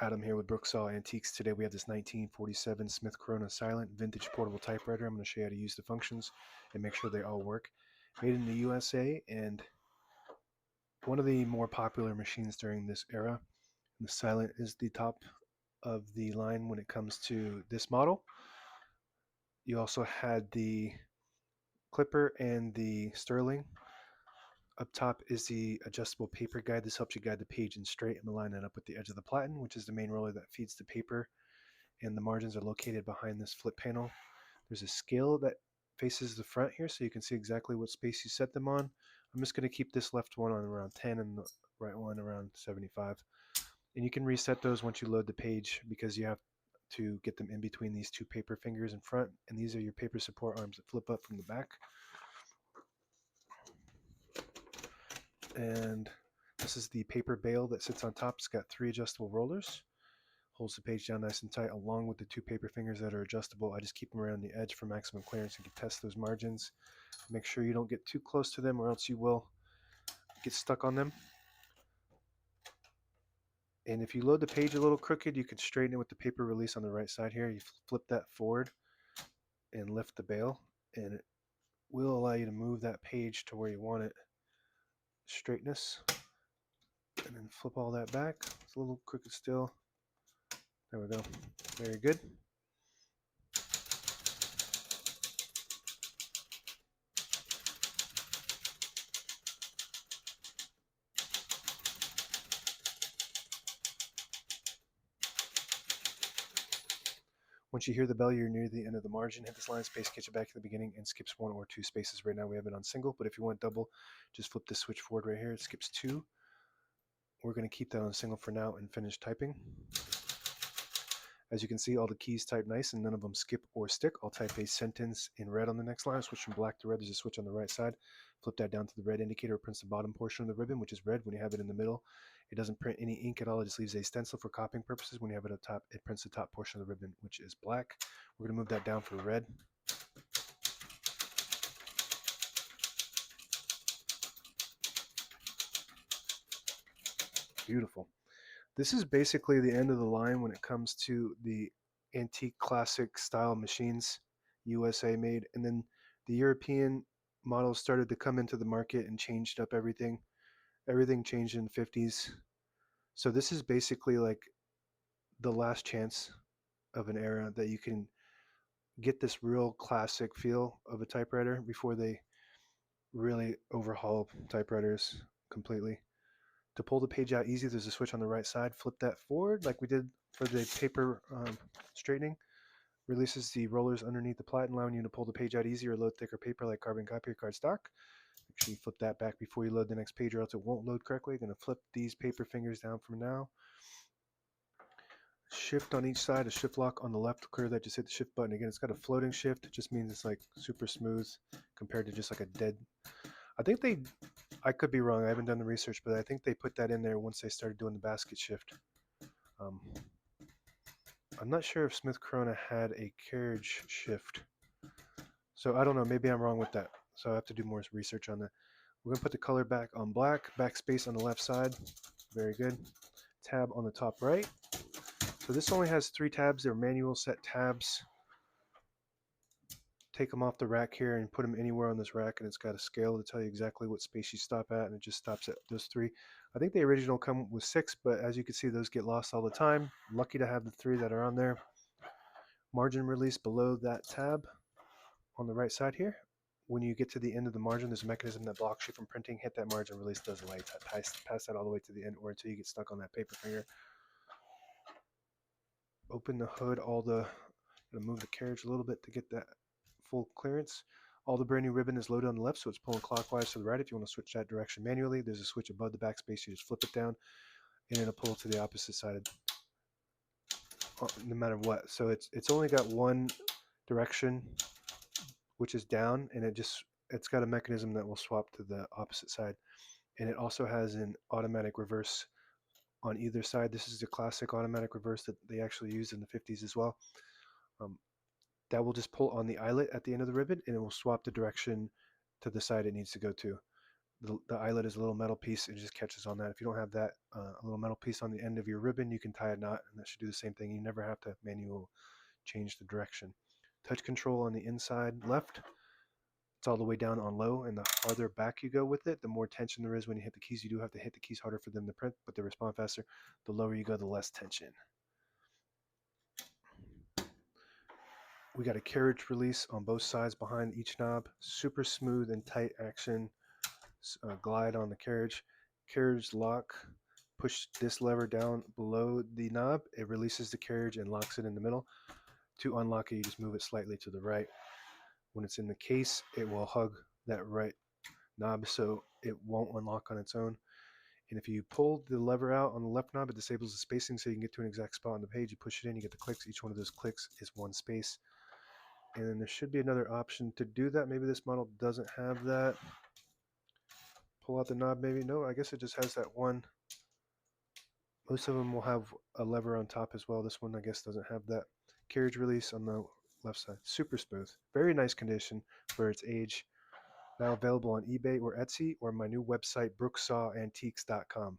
Adam here with Brooksaw Antiques. Today we have this 1947 Smith Corona Silent Vintage Portable Typewriter. I'm going to show you how to use the functions and make sure they all work. Made in the USA and one of the more popular machines during this era. The Silent is the top of the line when it comes to this model. You also had the Clipper and the Sterling. Up top is the adjustable paper guide. This helps you guide the page in straight and align it up with the edge of the platen, which is the main roller that feeds the paper, and the margins are located behind this flip panel. There's a scale that faces the front here so you can see exactly what space you set them on. I'm just going to keep this left one on around 10 and the right one around 75. And you can reset those once you load the page because you have to get them in between these two paper fingers in front, and these are your paper support arms that flip up from the back. And this is the paper bail that sits on top. It's got 3 adjustable rollers. Holds the page down nice and tight along with the 2 paper fingers that are adjustable. I just keep them around the edge for maximum clearance and can test those margins. Make sure you don't get too close to them or else you will get stuck on them. And if you load the page a little crooked, you can straighten it with the paper release on the right side here. You flip that forward and lift the bail, and it will allow you to move that page to where you want it. Straightness. And then flip all that back. It's a little crooked still. There we go. Very good. Once you hear the bell, you're near the end of the margin. Hit this line space, get you back to the beginning, and skips 1 or 2 spaces. Right now we have it on single, but if you want double, just flip this switch forward right here. It skips 2. We're going to keep that on single for now and finish typing. As you can see, all the keys type nice and none of them skip or stick. I'll type a sentence in red on the next line. Switch from black to red. There's a switch on the right side. Flip that down to the red indicator. It prints the bottom portion of the ribbon, which is red. When you have it in the middle, it doesn't print any ink at all. It just leaves a stencil for copying purposes. When you have it up top, it prints the top portion of the ribbon, which is black. We're going to move that down for red. Beautiful. This is basically the end of the line when it comes to the antique classic style machines, USA made. And then the European models started to come into the market and changed up everything. Everything changed in the 50s. So this is basically like the last chance of an era that you can get this real classic feel of a typewriter before they really overhaul typewriters completely. To pull the page out easy, there's a switch on the right side. Flip that forward like we did for the paper straightening. Releases the rollers underneath the platen, allowing you to pull the page out easy or load thicker paper like carbon copy or cardstock. Make sure you flip that back before you load the next page or else it won't load correctly. Going to flip these paper fingers down for now. Shift on each side, a shift lock on the left. Clear that, just hit the shift button. Again, it's got a floating shift. It just means it's like super smooth compared to just like a dead. I could be wrong. I haven't done the research, but I think they put that in there once they started doing the basket shift. I'm not sure if Smith Corona had a carriage shift. So I don't know. Maybe I'm wrong with that. So I have to do more research on that. We're going to put the color back on black. Backspace on the left side. Very good. Tab on the top right. So this only has 3 tabs. They're manual set tabs. Take them off the rack here and put them anywhere on this rack, and it's got a scale to tell you exactly what space you stop at, and it just stops at those 3. I think the original come with 6, but as you can see, those get lost all the time. I'm lucky to have the 3 that are on there. Margin release below that tab on the right side here. When you get to the end of the margin, there's a mechanism that blocks you from printing. Hit that margin release, does a light pass that all the way to the end or until you get stuck on that paper finger. Open the hood, move the carriage a little bit to get that full clearance. All the brand new ribbon is loaded on the left, so it's pulling clockwise to the right. If you want to switch that direction manually, there's a switch above the backspace. You just flip it down, and it'll pull to the opposite side, no matter what. So it's only got one direction, which is down, and it's got a mechanism that will swap to the opposite side. And it also has an automatic reverse on either side. This is the classic automatic reverse that they actually used in the 50s as well. That will just pull on the eyelet at the end of the ribbon, and it will swap the direction to the side it needs to go to. the eyelet is a little metal piece. It just catches on that. If you don't have that, a little metal piece on the end of your ribbon, you can tie a knot, and that should do the same thing. You never have to manual change the direction. Touch control on the inside left. It's all the way down on low, and the farther back you go with it, the more tension there is when you hit the keys. You do have to hit the keys harder for them to print, but they respond faster. The lower you go, the less tension. We got a carriage release on both sides behind each knob. Super smooth and tight action. Glide on the carriage. Carriage lock. Push this lever down below the knob. It releases the carriage and locks it in the middle. To unlock it, you just move it slightly to the right. When it's in the case, it will hug that right knob, so it won't unlock on its own. And if you pull the lever out on the left knob, it disables the spacing so you can get to an exact spot on the page. You push it in, you get the clicks. Each one of those clicks is one space. And then there should be another option to do that. Maybe this model doesn't have that. Pull out the knob, maybe. No, I guess it just has that one. Most of them will have a lever on top as well. This one, I guess, doesn't have that. Carriage release on the left side. Super smooth. Very nice condition for its age. Now available on eBay or Etsy or my new website, brooksawantiques.com.